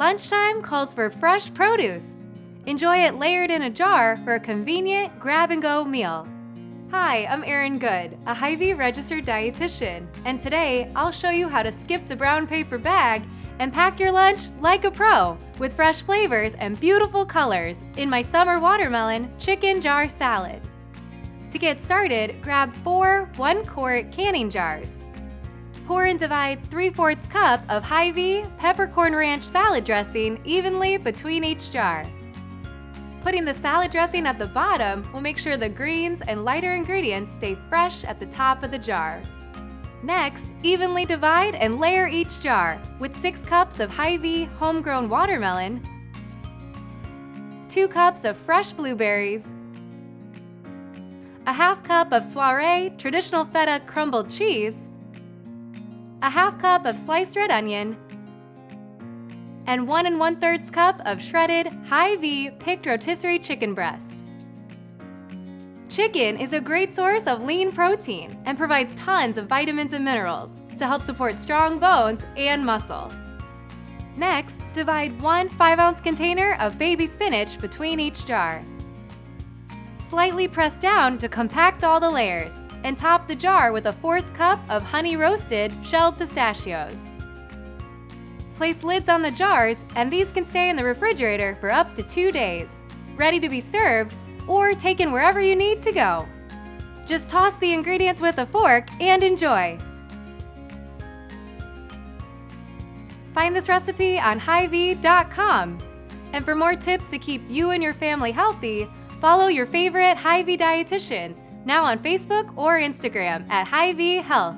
Lunchtime calls for fresh produce. Enjoy it layered in a jar for a convenient grab-and-go meal. Hi, I'm Erin Good, a Hy-Vee registered dietitian, and today I'll show you how to skip the brown paper bag and pack your lunch like a pro with fresh flavors and beautiful colors in my summer watermelon chicken jar salad. To get started, grab 4 1-quart canning jars. Pour and divide 3/4 cup of Hy-Vee peppercorn ranch salad dressing evenly between each jar. Putting the salad dressing at the bottom will make sure the greens and lighter ingredients stay fresh at the top of the jar. Next, evenly divide and layer each jar with 6 cups of Hy-Vee homegrown watermelon, 2 cups of fresh blueberries, a 1/2 cup of soiree traditional feta crumbled cheese, a 1/2 cup of sliced red onion, and 1 1/3 cup of shredded Hy-Vee picked rotisserie chicken breast. Chicken is a great source of lean protein and provides tons of vitamins and minerals to help support strong bones and muscle. Next, divide 1 5-ounce container of baby spinach between each jar. Slightly press down to compact all the layers and top the jar with a 1/4 cup of honey roasted shelled pistachios. Place lids on the jars, and these can stay in the refrigerator for up to 2 days, ready to be served or taken wherever you need to go. Just toss the ingredients with a fork and enjoy. Find this recipe on Hy-Vee.com. And for more tips to keep you and your family healthy, follow your favorite Hy-Vee dietitians now on Facebook or Instagram at Hy-Vee Health.